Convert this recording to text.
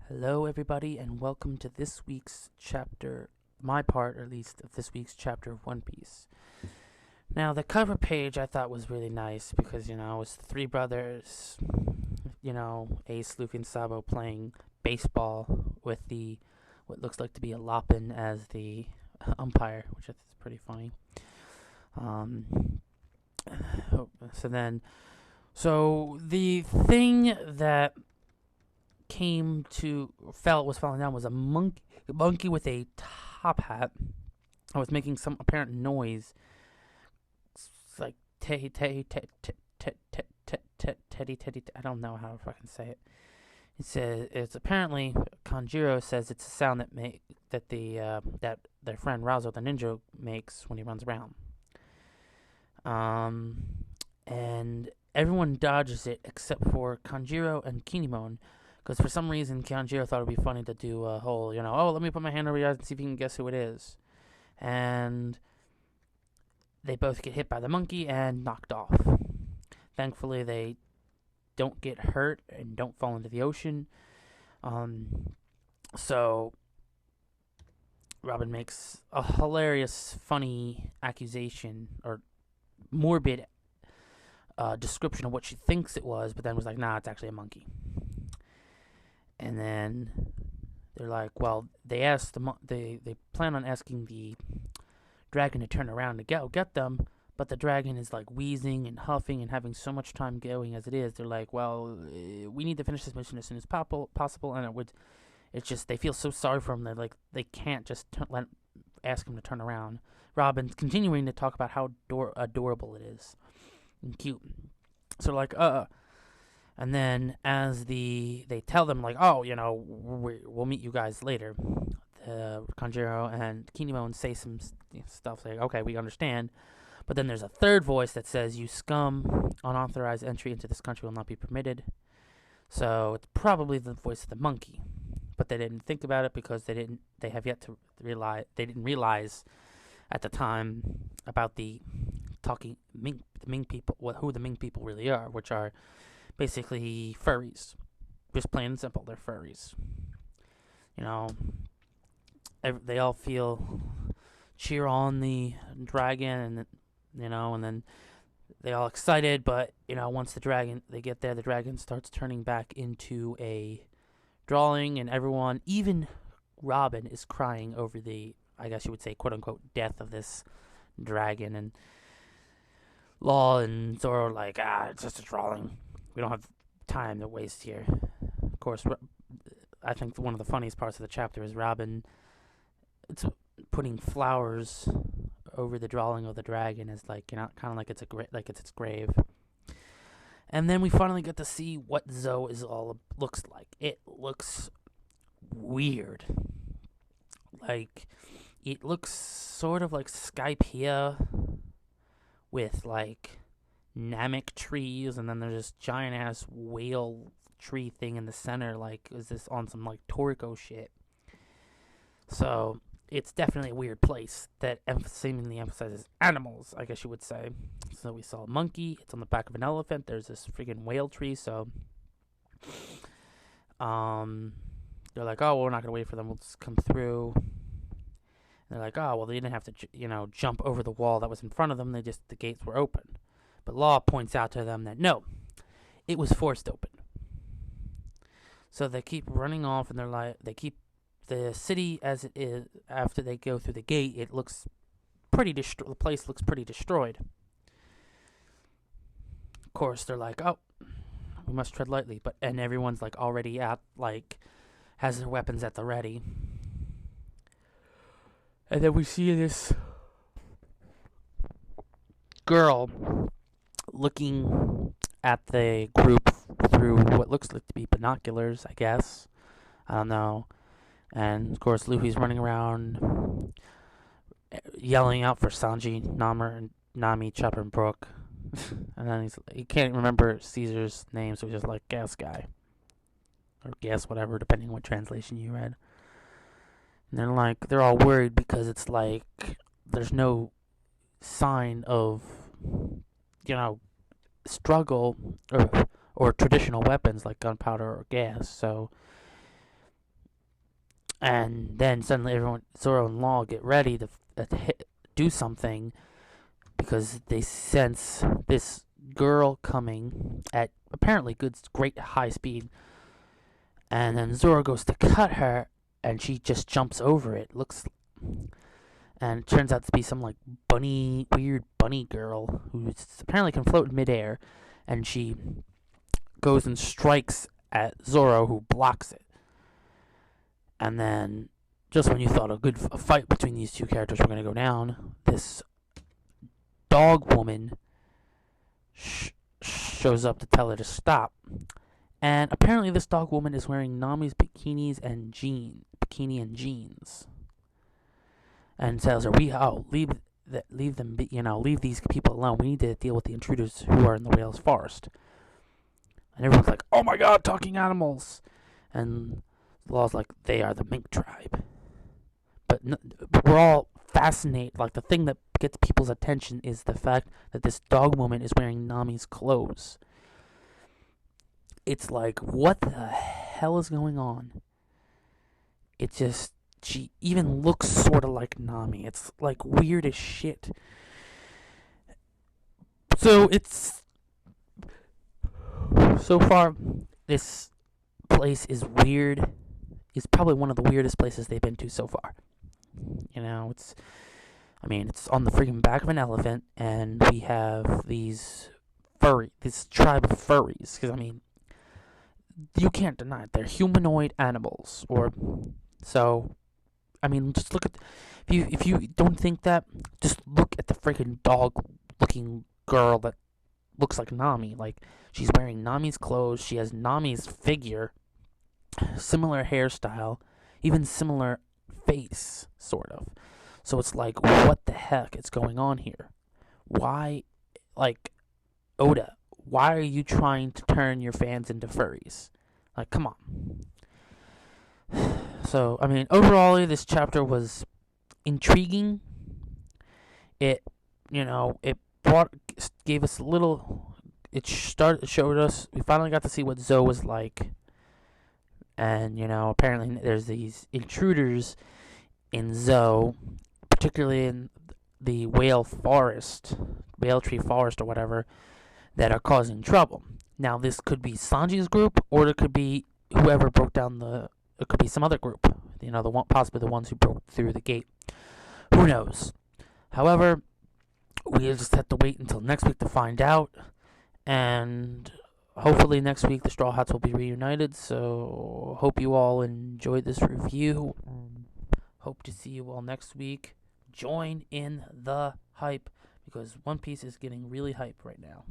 Hello, everybody, and welcome to this week's chapter, my part at least, of this week's chapter of One Piece. Now, the cover page I thought was really nice because, it was three brothers, Ace, Luffy, and Sabo playing baseball with what looks like to be a Lopin as the umpire, which I think is pretty funny. Um, so the thing that was falling down was a monkey with a top hat. I was making some apparent noise. It's like teddy teddy. I don't know how to fucking say it. It says it's apparently Kanjiro says it's a sound that their friend Razo the ninja makes when he runs around. And everyone dodges it except for Kanjiro and Kinemon. Because for some reason, Kanjiro thought it would be funny to do a whole, let me put my hand over your eyes and see if you can guess who it is. And they both get hit by the monkey and knocked off. Thankfully, they don't get hurt and don't fall into the ocean. So Robin makes a hilarious, funny accusation or morbid description of what she thinks it was, but then was like, nah, it's actually a monkey. And then they're like, well, they plan on asking the dragon to turn around to get them, but the dragon is like wheezing and huffing and having so much time going as it is. They're like, well, we need to finish this mission as soon as possible, and it's just they feel so sorry for him. They're like, they can't just ask him to turn around. Robin's continuing to talk about how adorable it is and cute. So like, and then as they tell them like, oh, we'll meet you guys later. Kanjiro and Kinemon say some stuff like, okay, we understand. But then there's a third voice that says, you scum, unauthorized entry into this country will not be permitted. So it's probably the voice of the monkey. But they didn't think about it because they didn't realize at the time about the Ming people, who the Ming people really are, which are basically furries. Just plain and simple, they're furries. They all cheer on the dragon, and then they all excited. But once they get there, the dragon starts turning back into a drawing, and everyone, even Robin, is crying over the, I guess you would say, quote unquote, death of this dragon. And Law and Zoro like, it's just a drawing. We don't have time to waste here. Of course, I think one of the funniest parts of the chapter is Robin. It's putting flowers over the drawing of the dragon as like, kind of like it's its grave. And then we finally get to see what Zoe looks like. It looks weird. Like, it looks sort of like Skypiea with like Namek trees, and then there's this giant ass whale tree thing in the center. Like, is this on some like Toriko shit? So it's definitely a weird place that seemingly emphasizes animals, I guess you would say. So we saw a monkey. It's on the back of an elephant. There's this freaking whale tree. So, they're like, oh, well, we're not gonna wait for them. We'll just come through. And they're like, oh, well, they didn't have to, jump over the wall that was in front of them. The gates were open. But Law points out to them that no, it was forced open. So they keep running off, and they keep the city as it is. After they go through the gate, it looks pretty the place looks pretty destroyed. Of course, they're like, oh, we must tread lightly. And everyone's like already has their weapons at the ready. And then we see this girl looking at the group through what looks like to be binoculars, I guess. I don't know. And of course, Luffy's running around yelling out for Sanji, Nami, Chopper, and Brook. And then he can't remember Caesar's name, so he's just like, Gas Guy. Or Gas whatever, depending on what translation you read. And they're all worried because it's like there's no sign of, struggle or traditional weapons like gunpowder or gas. So And then suddenly Zoro and Law get ready to do something because they sense this girl coming at apparently great high speed. And then Zoro goes to cut her, and she just jumps over it. And it turns out to be some like weird bunny girl who apparently can float in midair, and she goes and strikes at Zoro, who blocks it. And then, just when you thought a fight between these two characters were going to go down, this dog woman shows up to tell her to stop. And apparently, this dog woman is wearing Nami's bikini and jeans, and tells her, leave them be, leave these people alone. We need to deal with the intruders who are in the whale's forest." And everyone's like, "Oh my god, talking animals!" And Law's like, "They are the mink tribe." But we're all fascinated. Like, the thing that gets people's attention is the fact that this dog woman is wearing Nami's clothes. It's like, what the hell is going on? She even looks sort of like Nami. It's like weird as shit. So so far, this place is weird. It's probably one of the weirdest places they've been to so far. It's on the freaking back of an elephant, and we have this tribe of furries. Because, you can't deny it. They're humanoid animals. Just look at, if you don't think that, just look at the freaking dog-looking girl that looks like Nami. Like, she's wearing Nami's clothes. She has Nami's figure, similar hairstyle, even similar face, sort of. So it's like, what the heck is going on here? Why, Oda, why are you trying to turn your fans into furries? Like, come on. So, overall, this chapter was intriguing. It gave us a little. It showed us. We finally got to see what Zoe was like, and apparently there's these intruders in Zoe, particularly in the whale tree forest, or whatever, that are causing trouble. Now, this could be Sanji's group, or it could be whoever broke down it could be some other group. Possibly the ones who broke through the gate. Who knows? However, we just have to wait until next week to find out. And hopefully next week the Straw Hats will be reunited. So, hope you all enjoyed this review. Hope to see you all next week. Join in the hype, because One Piece is getting really hype right now.